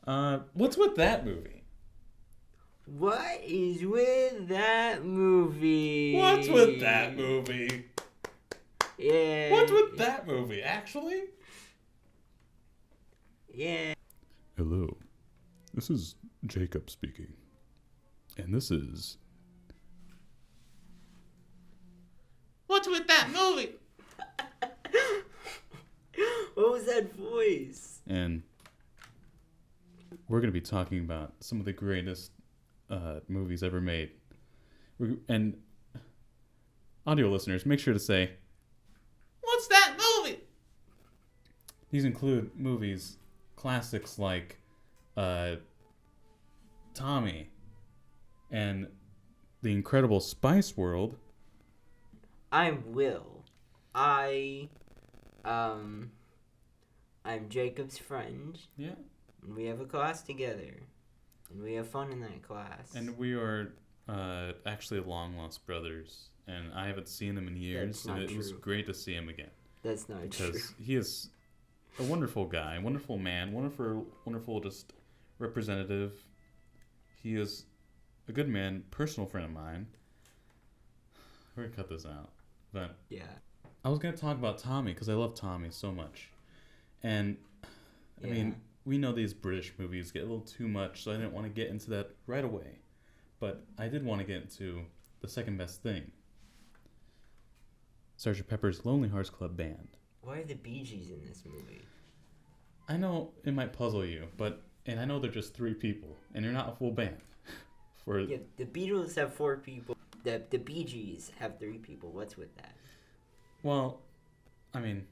What's with that movie? What is with that movie? What's with that movie? Yeah. What's with that movie, actually? Yeah. Hello, this is Jacob speaking, and this is... What's with that movie? What was that voice? And we're going to be talking about some of the greatest movies ever made. And audio listeners, make sure to say, What's that movie? these include movies, classics like Tommy and The Incredible Spice World. I'm Will. I'm Jacob's friend. Yeah. And we have a class together. And we have fun in that class. And we are actually long lost brothers, and I haven't seen him in years, That's not and it was true. great to see him again. That's not true. Because he is a wonderful guy, wonderful man, wonderful just representative. He is a good man, personal friend of mine. We're gonna cut this out, but Yeah. I was gonna talk about Tommy because I love Tommy so much, and I Yeah. mean, we know these British movies get a little too much, so I didn't want to get into that right away, but I did want to get into the second best thing. Sgt. Pepper's Lonely Hearts Club Band. Why are the Bee Gees in this movie? I know it might puzzle you, and I know they're just 3 people, and you're not a full band. Yeah, the Beatles have 4 people. The Bee Gees have 3 people. What's with that? Well, I mean,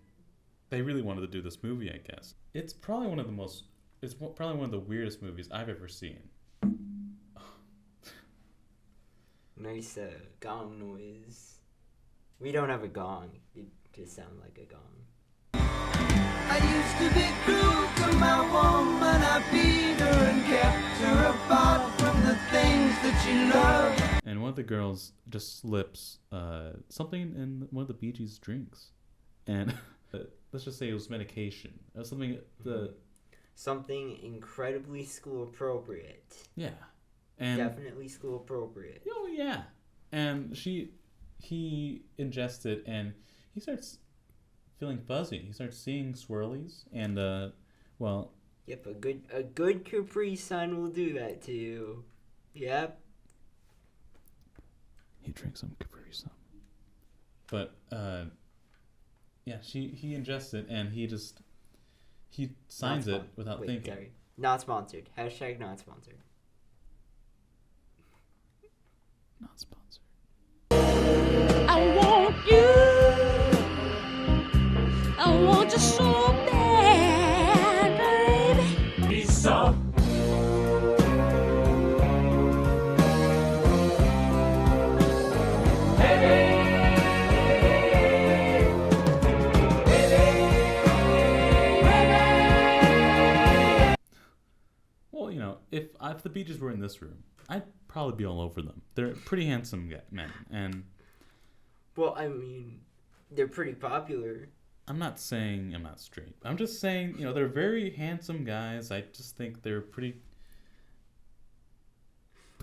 they really wanted to do this movie, I guess. It's probably one of the weirdest movies I've ever seen. Nice gong noise. We don't have a gong. It just sounds like a gong. I used to be cruel to my woman. I beat her and kept her apart from the things that she loved. And one of the girls just slips something in one of the Bee Gees' drinks. And let's just say it was medication. It was Something incredibly school appropriate. Yeah. And Definitely school appropriate. oh yeah. And he ingests it, and he starts feeling fuzzy. He starts seeing swirlies, and Yep, a good Capri Sun will do that to you. Yep. he drinks some Capri Sun. But yeah, he ingests it, and he signs it without thinking. Sorry. Not sponsored. Hashtag not sponsored. Not sponsored. I want you. I want you so bad, baby. Be so. Well, if the Bee Gees were in this room, I'd probably be all over them. They're pretty handsome men, and Well, I mean, they're pretty popular. I'm not saying I'm not straight. I'm just saying, they're very handsome guys. I just think they're pretty.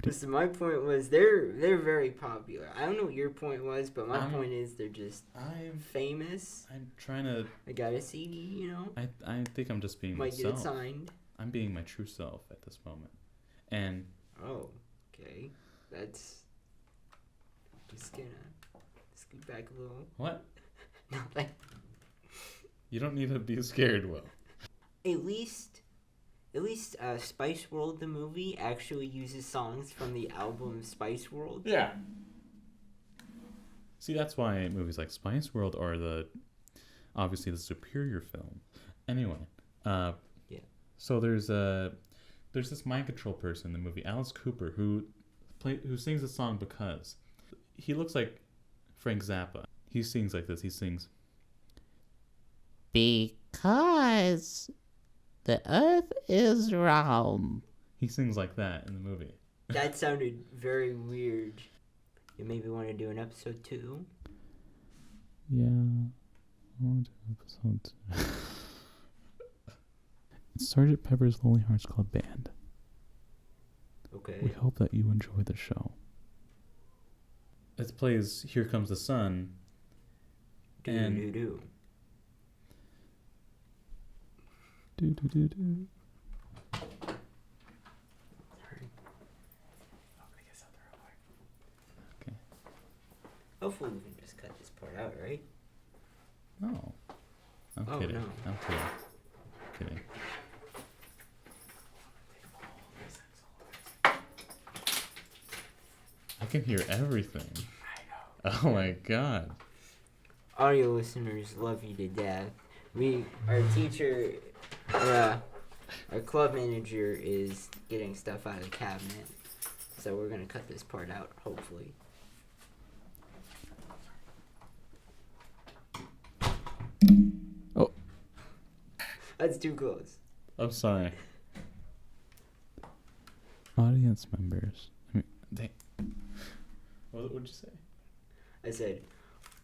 Listen, my point was they're very popular. I don't know what your point was, but my I'm- point is they're just famous. I'm trying to. I got a CD, I think I'm just being Might get it myself. signed. I'm being my true self at this moment, and Oh, okay. That's just gonna scoot back a little. what? Nothing. You don't need to be scared, Will. At least, Spice World the movie actually uses songs from the album Spice World. Yeah. See, that's why movies like Spice World are obviously the superior film. Anyway, Yeah. So there's this mind control person in the movie, Alice Cooper, who sings the song Because. He looks like Frank Zappa. He sings like this. He sings, Because the earth is round. he sings like that in the movie. That sounded very weird. You maybe want to do an episode 2? Yeah. I want to do episode 2. Sgt. Pepper's Lonely Hearts Club Band. Okay. We hope that you enjoy the show. It plays Here Comes the Sun. And Do. do. Okay. Hopefully we can just cut this part out, right? No. I'm Oh, kidding. no. I'm kidding. I can hear everything. I know. Oh my god. Audio listeners love you to death. Our teacher, our club manager is getting stuff out of the cabinet, so we're gonna cut this part out, hopefully. Oh. That's too close. I'm sorry. Audience members. What would you say? I said,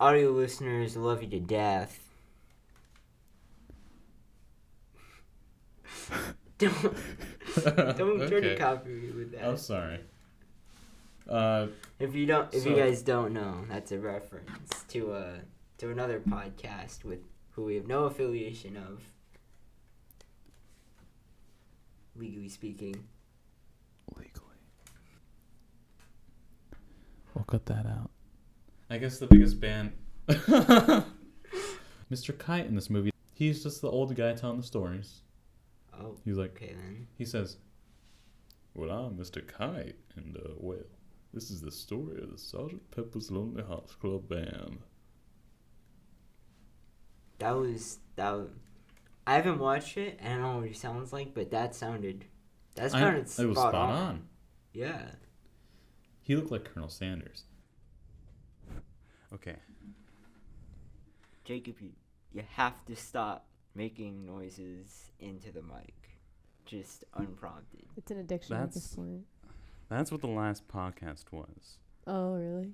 audio listeners love you to death. Don't try to Okay. copy me with that. I'm sorry. If you guys don't know, that's a reference to another podcast with who we have no affiliation of, legally speaking. Legally. We'll cut that out. I guess the biggest band. Mr. Kite in this movie, he's just the old guy telling the stories. Oh, He's like, okay then. he says, "Well, I'm Mr. Kite, and well, this is the story of the Sgt. Pepper's Lonely Hearts Club Band." That was. I haven't watched it, and I don't know what he sounds like, but that sounded It spot was spot on. Yeah. He looked like Colonel Sanders. Okay. Jacob, you have to stop making noises into the mic, just unprompted. It's an addiction at this point. That's what the last podcast was. Oh, really?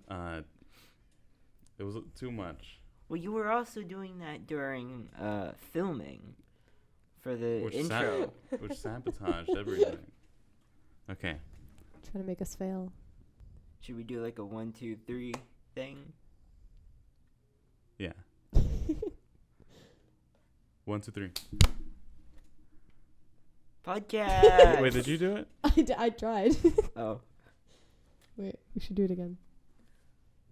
It was too much. Well, you were also doing that during filming for the intro. Which sabotaged everything. Okay. Trying to make us fail. Should we do like a 1, 2, 3 thing? Yeah. 1, 2, 3. Podcast. Wait, did you do it? I tried. Oh. Wait, we should do it again.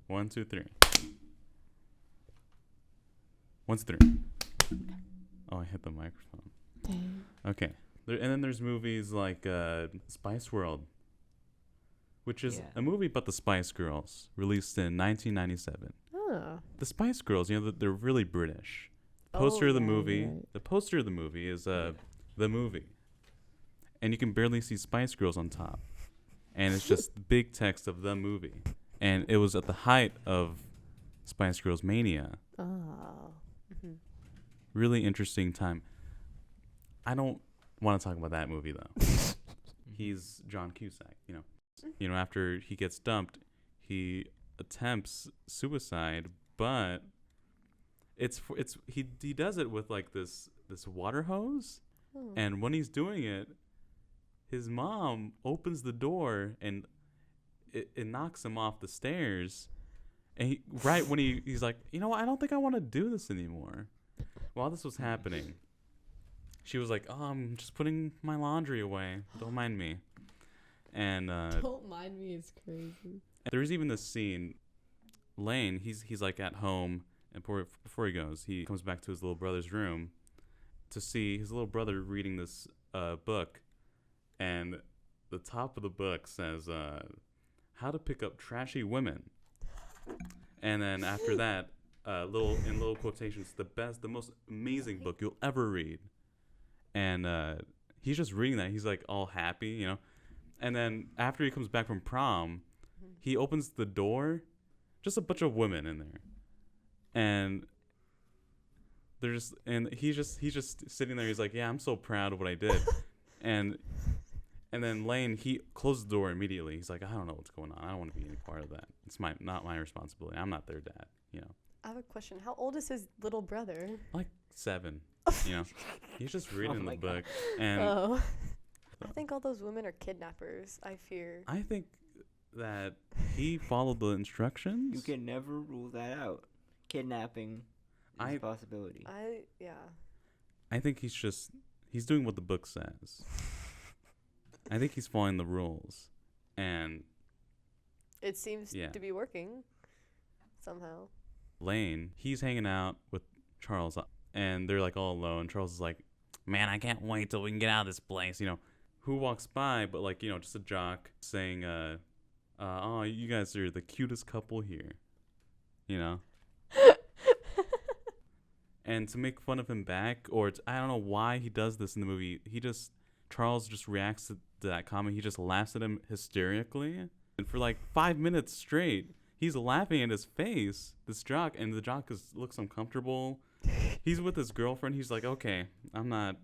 1, 2, 3. 1, 2, 3. Oh, I hit the microphone. Dang. Okay. And then there's movies like Spice World, which is a movie about the Spice Girls, released in 1997. Oh. The Spice Girls, they're really British. Poster of the yeah, movie. right. The poster of the movie is the movie, and you can barely see Spice Girls on top, and it's just big text of the movie. And it was at the height of Spice Girls mania. Oh. Mm-hmm. Really interesting time. I don't want to talk about that movie though. He's John Cusack, after he gets dumped, he attempts suicide, but he does it with like this water hose, and when he's doing it, his mom opens the door and it knocks him off the stairs, and right when he's like, I don't think I want to do this anymore. While this was happening, she was like, "Oh, I'm just putting my laundry away. Don't mind me." And Don't mind me, it's crazy. there's even this scene. Lane, he's like at home, and before he goes, he comes back to his little brother's room to see his little brother reading this book, and the top of the book says, "How to pick up trashy women." And then after that, little quotations, the most amazing book you'll ever read. And he's just reading that. He's like all happy, And then after he comes back from prom, he opens the door, just a bunch of women in there, and he's just sitting there. He's like, "Yeah, I'm so proud of what I did," and then Lane, he closed the door immediately. He's like, "I don't know what's going on. I don't want to be any part of that. It's not my responsibility. I'm not their dad." I have a question. How old is his little brother? Like 7. You know, he's just reading my the God. book, and Oh. I think all those women are kidnappers. I fear. I think that he followed the instructions. You can never rule that out. Kidnapping is a possibility. I think he's doing what the book says. I think he's following the rules, and It seems Yeah. to be working somehow. Lane, he's hanging out with Charles, and they're like all alone. Charles is like, "Man, I can't wait till we can get out of this place." You know, who walks by? But like, you know, just a jock saying, "Oh, you guys are the cutest couple here," you know. And to make fun of him back, or I don't know why he does this in the movie. Charles just reacts to that comment. He just laughs at him hysterically, and for like 5 minutes straight, he's laughing at his face, this jock, and the jock looks uncomfortable. He's with his girlfriend. He's like, okay, I'm not.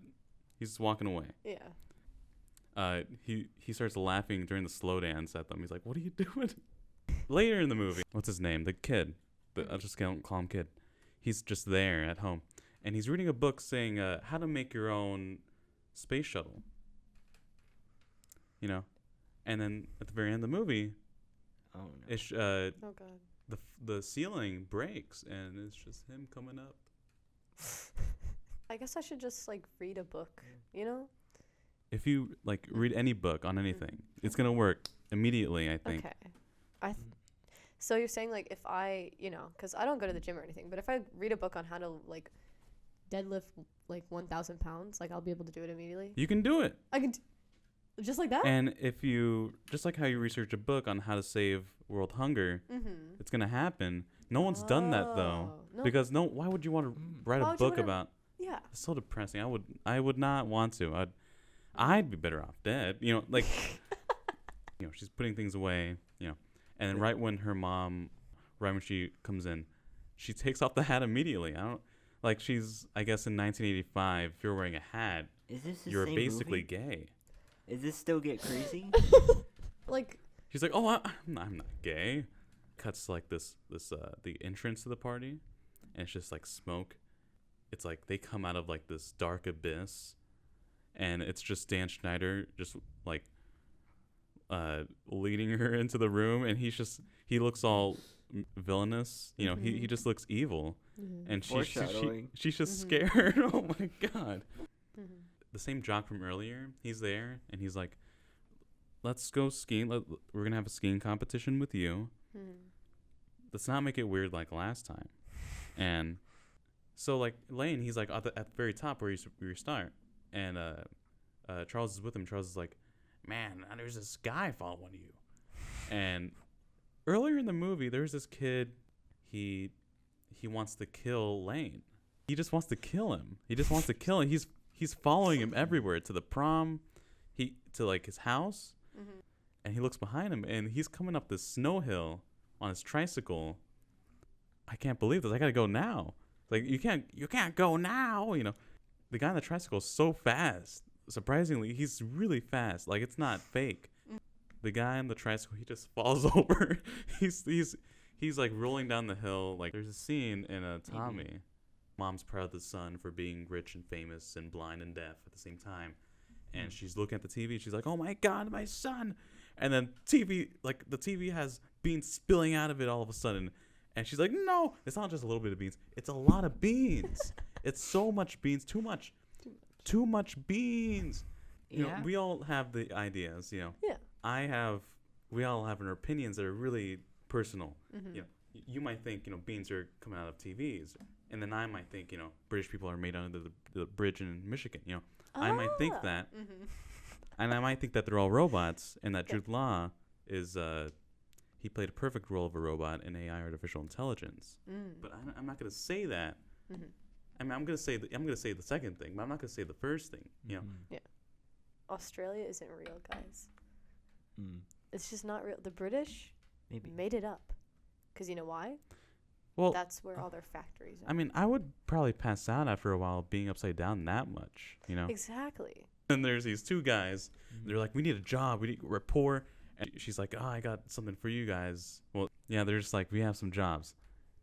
He's just walking away. Yeah. He starts laughing during the slow dance at them. He's like, what are you doing? Later in the movie, what's his name? The kid. I'll just call him Kid. He's just there at home, and he's reading a book saying how to make your own space shuttle. You know, and then at the very end of the movie, Oh no. it's Oh god. the ceiling breaks, and it's just him coming up. I guess I should just like read a book, you know? If you like read any book on anything, it's gonna work immediately. I think. Okay. So you're saying like if I, you know, because I don't go to the gym or anything, but if I read a book on how to like deadlift like 1,000 pounds, like I'll be able to do it immediately. You can do it. I can, just like that. And if you, just like how you research a book on how to save world hunger, it's going to happen. No one's done that though. Oh, no. Because why would you want to write Why a would you book wanna- about, Yeah. it's so depressing. I would not want to. I'd be better off dead. You know, like, you know, she's putting things away, you know, and then right when she comes in, she takes off the hat immediately. I guess in 1985, if you're wearing a hat, Is this the you're same basically movie? gay. Is this still Get Crazy? Like, She's like, "Oh, I'm not gay." Cuts to, like the entrance to the party, and it's just like smoke. It's like they come out of like this dark abyss, and it's just Dan Schneider just like leading her into the room, and he looks all villainous. You know, he just looks evil, and Foreshadowing. she's just scared. Oh my god. The same jock from earlier, he's there, and he's like, let's go skiing. We're going to have a skiing competition with you. Let's not make it weird like last time. And so, like, Lane, he's like at the very top where you start. And Charles is with him. Charles is like, man, there's this guy following you. And earlier in the movie, there's this kid, he wants to kill Lane. He just wants to kill him. He's following him everywhere, to the prom, to like his house, and he looks behind him, and he's coming up this snow hill on his tricycle. I can't believe this. I gotta go now. Like you can't go now. You know, the guy on the tricycle is so fast. Surprisingly, he's really fast. Like it's not fake. The guy on the tricycle, he just falls over. He's like rolling down the hill. Like there's a scene in a Tommy. Mom's proud of the son for being rich and famous and blind and deaf at the same time. And she's looking at the TV. She's like, oh my God, my son. And then the TV has beans spilling out of it all of a sudden. And she's like, no, it's not just a little bit of beans. It's a lot of beans. It's so much beans. Too much beans. You know, we all have the ideas, you know. yeah. We all have our opinions that are really personal. You know, you might think, you know, beans are coming out of TVs. And then I might think, you know, British people are made under the bridge in Michigan, you know. I might think that. And I might think that they're all robots, and that Jude Law is, he played a perfect role of a robot in AI, artificial intelligence. But I'm not going to say that. I mean, I'm going to say the second thing, but I'm not going to say the first thing, you know. Yeah. Australia isn't real, guys. It's just not real. The British made it up. Because you know why? Well, That's where all their factories are. I mean, I would probably pass out after a while being upside down that much, you know. Exactly. And there's these two guys. They're like, we need a job. We're poor. And she's like, oh, I got something for you guys. Well, yeah, they're just like, we have some jobs,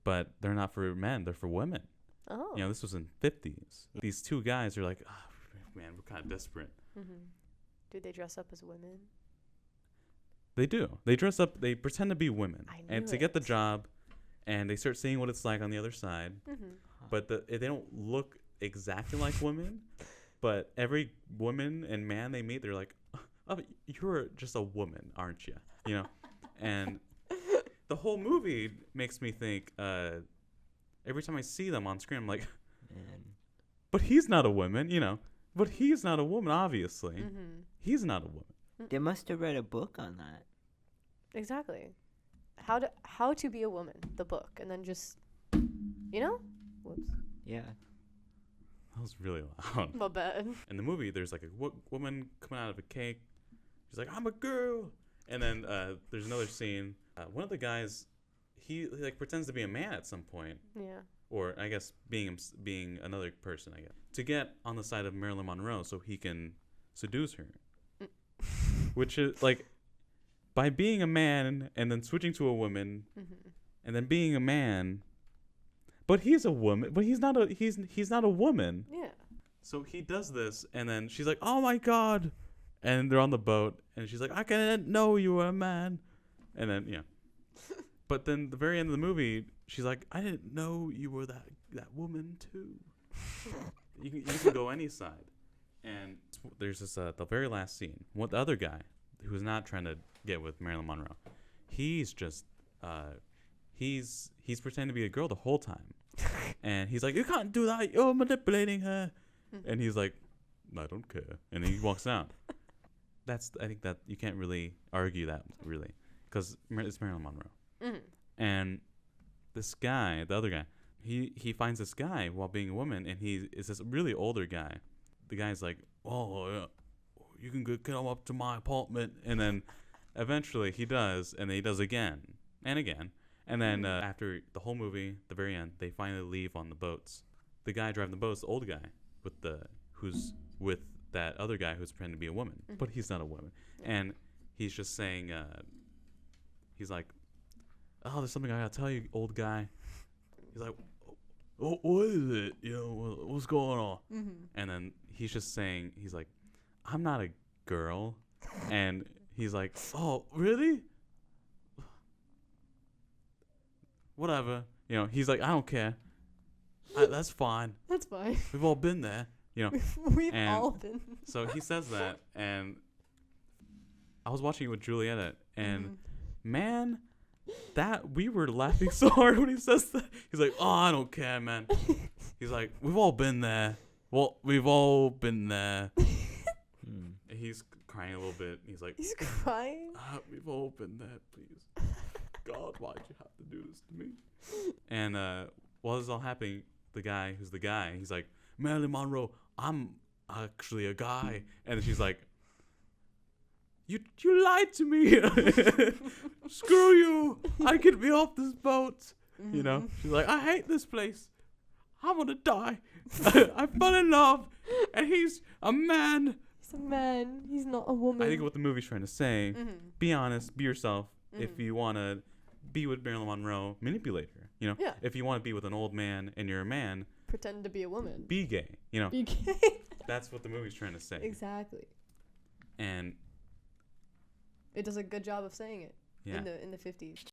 but they're not for men. They're for women. Oh. You know, this was in 50s. These two guys are like, oh, man, we're kind of desperate. Mm-hmm. Do they dress up as women? They do. They dress up. They pretend to be women, I and knew to get the it. job, and they start seeing what it's like on the other side. Mm-hmm. But they don't look exactly like women. But every woman and man they meet, they're like, "Oh, you're just a woman, aren't you?" You know, and the whole movie makes me think. Every time I see them on screen, I'm like, Man. "But he's not a woman," you know. But he's not a woman, obviously. Mm-hmm. He's not a woman. They must have read a book on that. Exactly. How to be a woman, the book, and then just, you know? Whoops. Yeah. That was really loud. My bad. In the movie, there's like a woman coming out of a cake. She's like, "I'm a girl," and then there's another scene. One of the guys, he like pretends to be a man at some point, Yeah. or I guess being another person, I guess, to get on the side of Marilyn Monroe so he can seduce her. Which is like, by being a man and then switching to a woman, Mm-hmm. and then being a man, but he's a woman. But he's not a woman. Yeah. So he does this, and then she's like, "Oh my God," and they're on the boat, and she's like, "I didn't know you were a man," and then yeah. But then the very end of the movie, she's like, "I didn't know you were that woman too." You can go any side, and there's this the very last scene. What the other guy, who's not trying to get with Marilyn Monroe, he's just he's pretending to be a girl the whole time, and he's like, "You can't do that. You're manipulating her," and he's like, "I don't care," and then he walks out. I think that you can't really argue that really, because it's Marilyn Monroe. Mm-hmm. And this guy, the other guy, he finds this guy while being a woman, and he is this really older guy. The guy's like, "Oh, yeah, you can come up to my apartment," and then eventually he does, and then he does again and again, and then after the whole movie, the very end, they finally leave on the boats. The guy driving the boat is the old guy who's with that other guy who's pretending to be a woman, but he's not a woman, and he's just saying, he's like, "Oh, there's something I gotta tell you, old guy." He's like, "Oh, what is it? You know, what's going on?" Mm-hmm. And then he's just saying, he's like, "I'm not a girl," and he's like, "Oh, really? Whatever." You know, he's like, "I don't care. That's fine. That's fine. We've all been there." You know, We've And- all been. so he says that, and I was watching it with Julietta, and man, that we were laughing so hard when he says that. He's like, "Oh, I don't care, man." He's like, "We've all been there. Well, we've all been there." And he's crying a little bit. He's like, He's crying. "We've all been there, please. God, why'd you have to do this to me?" And while this is all happening, the guy who's the guy, he's like, "Marilyn Monroe, I'm actually a guy." And she's like, You lied to me. Screw you. I can be off this boat. You know, she's like, "I hate this place. I'm gonna die. I fell in love, and he's a man." He's a man. He's not a woman. I think what the movie's trying to say, be honest, be yourself. If you want to be with Marilyn Monroe, manipulate her. You know, Yeah. if you want to be with an old man and you're a man, Pretend to be a woman. be gay. You know, Be gay. that's what the movie's trying to say. Exactly. And It does a good job of saying it yeah, in the 50s.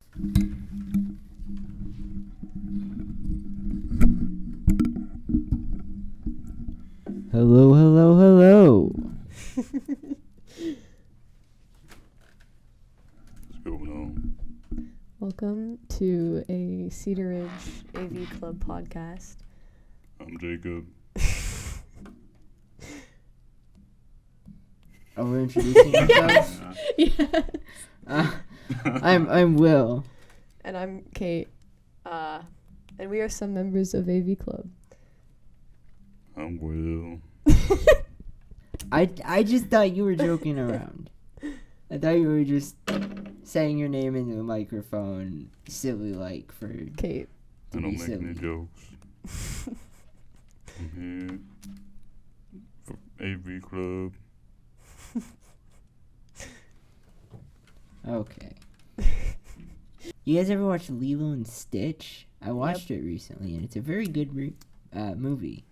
Hello, hello, hello. what's going on? Welcome to a Cedar Ridge AV Club podcast. I'm Jacob. Oh, we're introducing ourselves. Yeah. I'm Will. And I'm Kate. And we are some members of AV Club. I'm Will. I just thought you were joking around. I thought you were just saying your name into the microphone, silly like for. Kate. To I don't be make silly. any jokes. I'm here for AV Club. Okay. You guys ever watch Lilo and Stitch? I watched it recently, and it's a very good movie?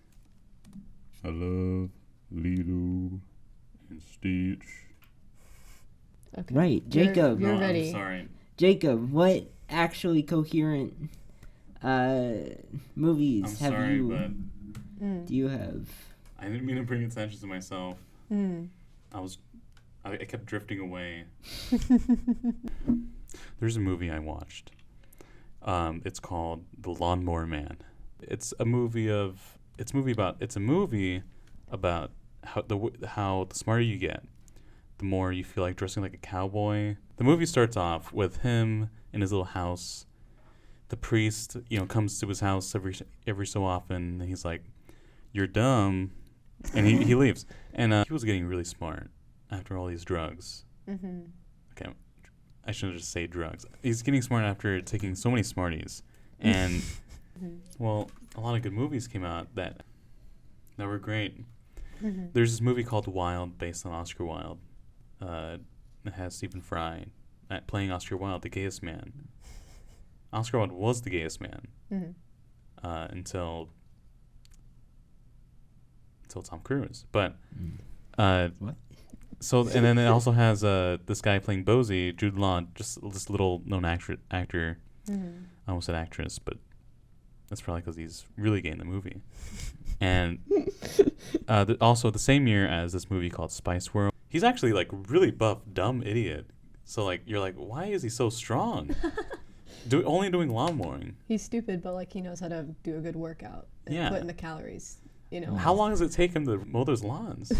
I love Lilo and Stitch. Okay. Right, Jacob. You're ready. I'm sorry. Jacob, what actually coherent movies I'm have sorry, you? but Do you have? I didn't mean to bring attention to myself. Mm. I kept drifting away. There's a movie I watched. It's called The Lawnmower Man. It's a movie about how the smarter you get, the more you feel like dressing like a cowboy. The movie starts off with him in his little house. The priest, comes to his house every so often. And he's like, "You're dumb," and he leaves. And he was getting really smart after all these drugs. Mm-hmm. Okay, I shouldn't just say drugs. He's getting smart after taking so many Smarties, and well, a lot of good movies came out that were great. Mm-hmm. There's this movie called Wild, based on Oscar Wilde. It has Stephen Fry playing Oscar Wilde, the gayest man. Oscar Wilde was the gayest man until Tom Cruise. But What? So, and then it also has this guy playing Bosie, Jude Law, just this little known actor. Mm-hmm. I almost said actress, but that's probably because he's really gay in the movie. And also the same year as this movie called Spice World, he's actually like really buff, dumb idiot. So like you're like, why is he so strong? Only doing lawn mowing. He's stupid, but like he knows how to do a good workout and Yeah. put in the calories. How long does it take him to mow those lawns?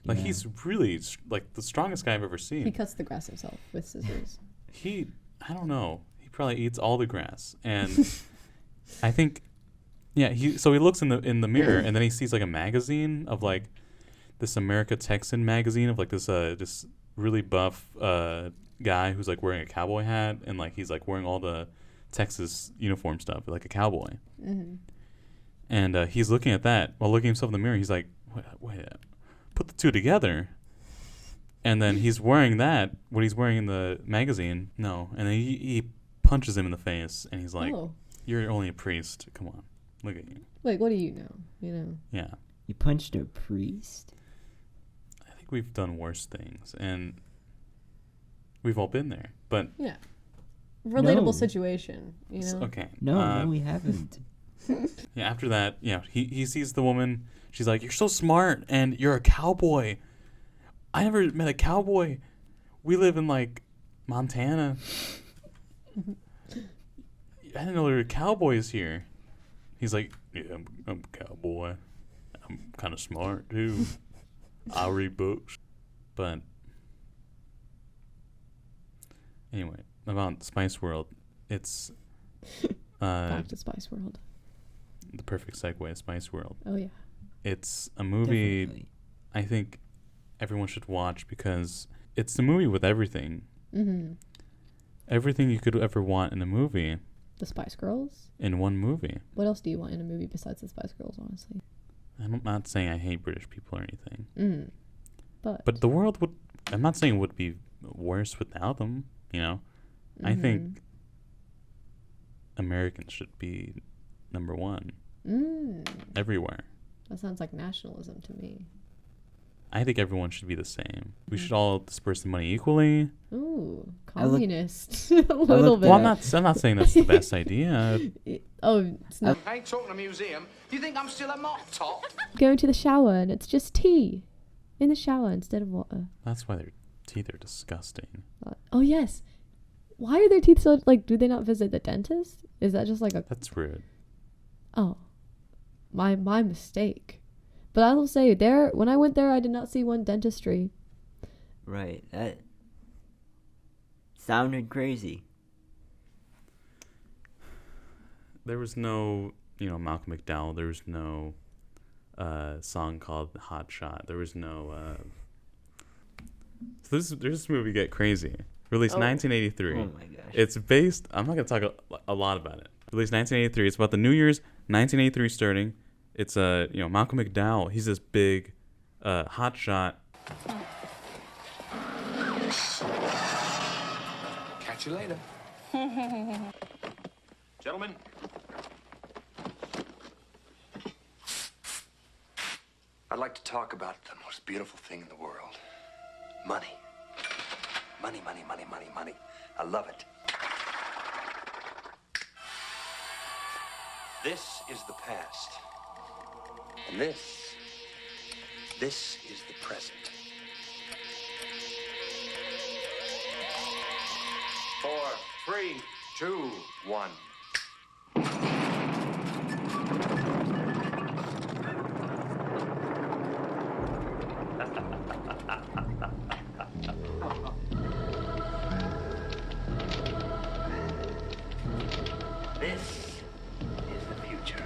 Like Yeah. he's really like the strongest guy I've ever seen. He cuts the grass himself with scissors. I don't know. He probably eats all the grass, and I think, yeah. He looks in the mirror, and then he sees like a magazine of like this America Texan magazine of like this really buff guy who's like wearing a cowboy hat, and like he's like wearing all the Texas uniform stuff like a cowboy. Mm-hmm. And he's looking at that while looking at himself in the mirror. He's like, wait, put the two together. And then he's wearing that, what he's wearing in the magazine. No. And then he punches him in the face, and he's like, Oh, "You're only a priest. Come on. Look at you." like what do you know? You know. Yeah. You punched a priest? I think we've done worse things, and we've all been there. But, Yeah. Relatable No. situation. You know. okay. No, we haven't. Yeah, after that, he sees the woman. She's like, "You're so smart, and you're a cowboy. I never met a cowboy. We live in, like, Montana. I didn't know there were cowboys here." He's like, "Yeah, I'm a cowboy. I'm kind of smart, too. I read books." But anyway, about Spice World, it's Back to Spice World. the perfect segue to Spice World. Oh yeah. It's a movie Definitely. I think everyone should watch because it's the movie with everything. Mm-hmm. Everything you could ever want in a movie The Spice Girls. in one movie. What else do you want in a movie besides the Spice Girls? Honestly. I'm not saying I hate British people or anything. Mm. But the world would, I'm not saying it would be worse without them, I think Americans should be number one everywhere. That sounds like nationalism to me. I think everyone should be the same. We should all disperse the money equally. Ooh, I look- communist. A little look- bit. Well, I'm not saying that's the best idea. Oh, it's not. I ain't talking a museum. You think I'm still a mop top? Going to the shower and it's just tea in the shower instead of water. That's why their teeth are disgusting. Oh yes. Why are their teeth so like? Do they not visit the dentist? Is that just like a? That's rude. Oh, my mistake. But I will say there, when I went there, I did not see one dentistry. Right. That sounded crazy. There was no, Malcolm McDowell. There was no song called Hot Shot. There was no. So there's this movie, Get Crazy, released 1983. Oh my gosh. It's based. I'm not gonna talk a lot about it. Released 1983. It's about the New Year's 1983 starting. It's Malcolm McDowell. He's this big, hot shot. Catch you later. Gentlemen, I'd like to talk about the most beautiful thing in the world. Money. Money, money, money, money, money. I love it. This is the past. And this is the present. 4, 3, 2, 1. This is the future.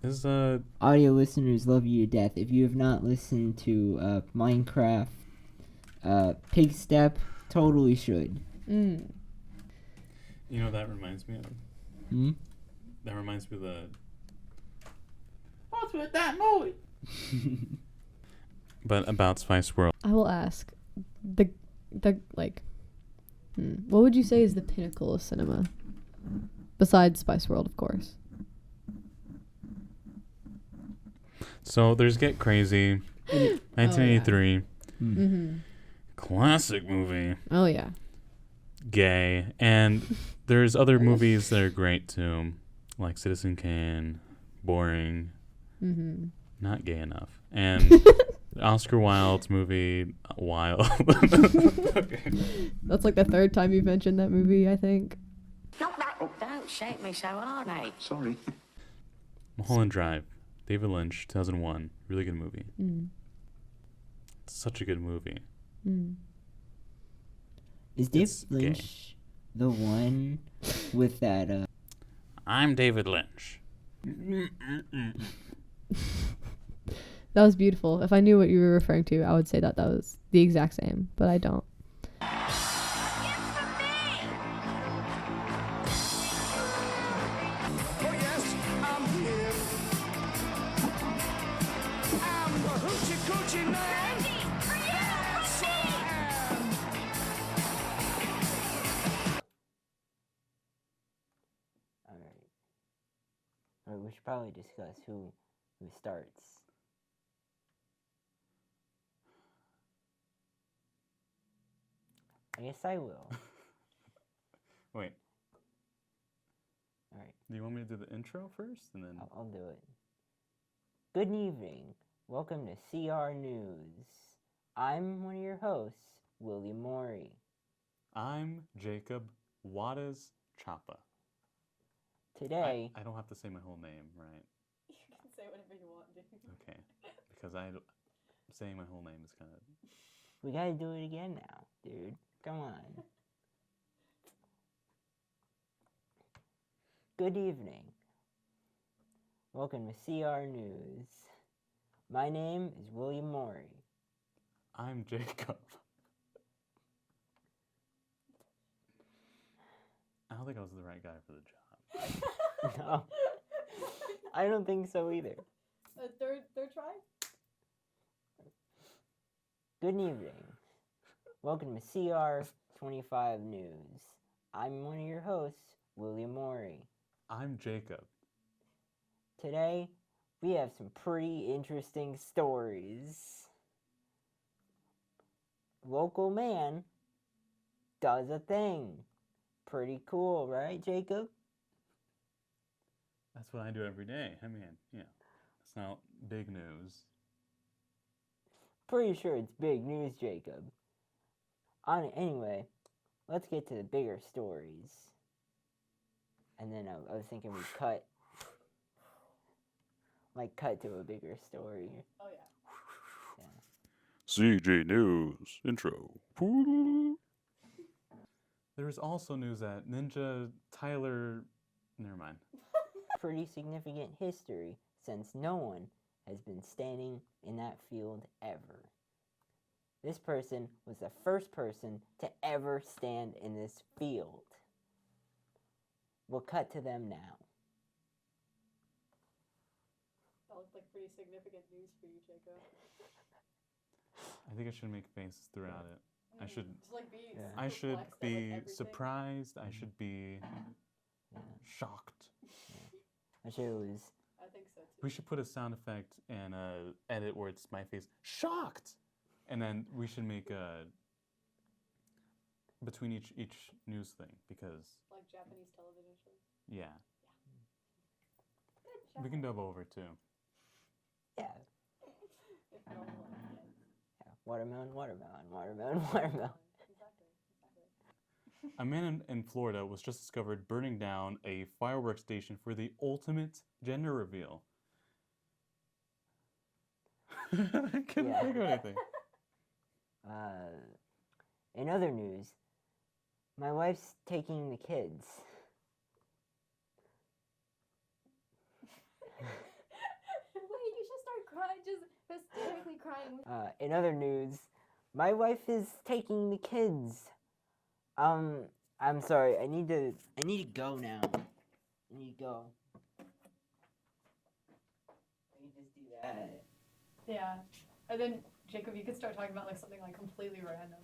Is Audio listeners love you to death. If you have not listened to Minecraft Pig Step, totally should. you know, that reminds me of. Hmm? That reminds me of the. What's with that movie? But about Spice World. I will ask the like. What would you say is the pinnacle of cinema? Besides Spice World, of course. So there's Get Crazy, 1983. Mm-hmm. Classic movie. Oh yeah. Gay. And there's other movies that are great too, like Citizen Kane, boring, Mm-hmm. not gay enough. And Oscar Wilde's movie, Wild. That's like the third time you've mentioned that movie, I think. Don't shake me so hard, eh? Sorry. Mulholland Drive, David Lynch, 2001. Really good movie. Such a good movie. Is David It's gay. Lynch the one with that? I'm David Lynch. That was beautiful. If I knew what you were referring to, I would say that was the exact same, but I don't. Oh yes, I'm here. I'm the hoochie coochie man. Yes, I am. Alright, we should probably discuss who starts. I guess I will. Wait, Alright, do you want me to do the intro first? And then. I'll do it. Good evening. Welcome to CR News. I'm one of your hosts, William Morey. I'm Jacob Wattas Chapa. Today, I don't have to say my whole name, right? You can say whatever you want, dude. Okay. Because saying my whole name is kind of. we gotta do it again now, dude. Come on. Good evening. Welcome to CR News. My name is William Morey. I'm Jacob. I don't think I was the right guy for the job. No, I don't think so either. Third try? Good evening. Welcome to CR25 News. I'm one of your hosts, William Morey. I'm Jacob. Today, we have some pretty interesting stories. Local man does a thing. Pretty cool, right, Jacob? That's what I do every day. I mean, yeah, it's not big news. Pretty sure it's big news, Jacob. Anyway, let's get to the bigger stories. And then I was thinking we'd cut to a bigger story. Oh yeah. CJ News intro. There is also news that Ninja Tyler. Never mind. Pretty significant history since no one has been standing in that field ever. This person was the first person to ever stand in this field. We'll cut to them now. That looked like pretty significant news for you, Jacob. I think I should make faces throughout it. I should. Just like be. Yeah. I should perplexed at, be like, everything. surprised. I should be Yeah. shocked. I'm sure it was I think so We should put a sound effect and edit where it's my face shocked, and then we should make between each news thing because Like Japanese television shows. yeah. We can dub over too. Yeah. If you don't want it. Yeah. Watermelon, watermelon, watermelon, watermelon. Exactly. A man in Florida was just discovered burning down a fireworks station for the ultimate gender reveal. I couldn't Yeah. think of anything. In other news, my wife's taking the kids. Wait, you should start crying, just hysterically crying. In other news, my wife is taking the kids. I'm sorry. I need to go now. I need to go. Let me just do that. Yeah. And then, Jacob, you could start talking about like something like completely random.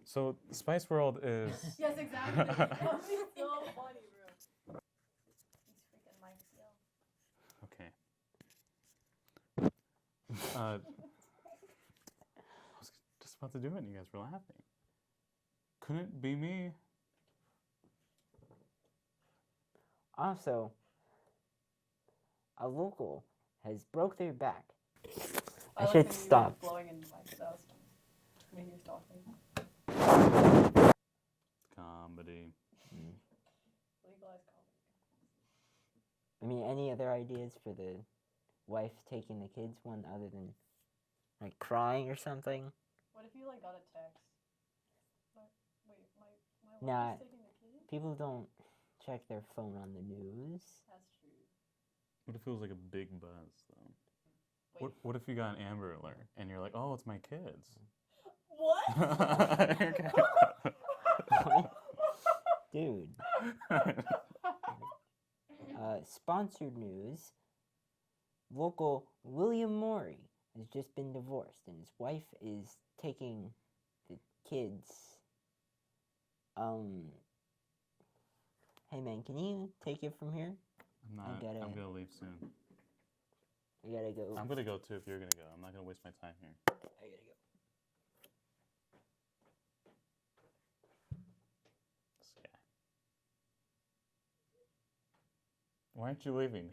So Spice World is Yes, exactly. That would be so funny, bro. These freaking mics, yo. okay. I was just about to do it and you guys were laughing. Couldn't be me. Also, a local has broke their back. I like should when you were stop. blowing in the mic, that was funny. When you're talking. Comedy. Legalize comedy. I mean, any other ideas for the wife taking the kids one other than like crying or something? What if you like got a text? Wait, my wife Nah. is taking the kids? People don't check their phone on the news. That's true. What if it was like a big buzz though? Wait. What if you got an Amber Alert and you're like, oh, it's my kids? What? Dude. Sponsored news. Local William Morey has just been divorced and his wife is taking the kids. Hey man, can you take it from here? I'm gonna leave soon. I gotta go. I'm gonna go too if you're gonna go. I'm not gonna waste my time here. I gotta go. This guy. Why aren't you leaving?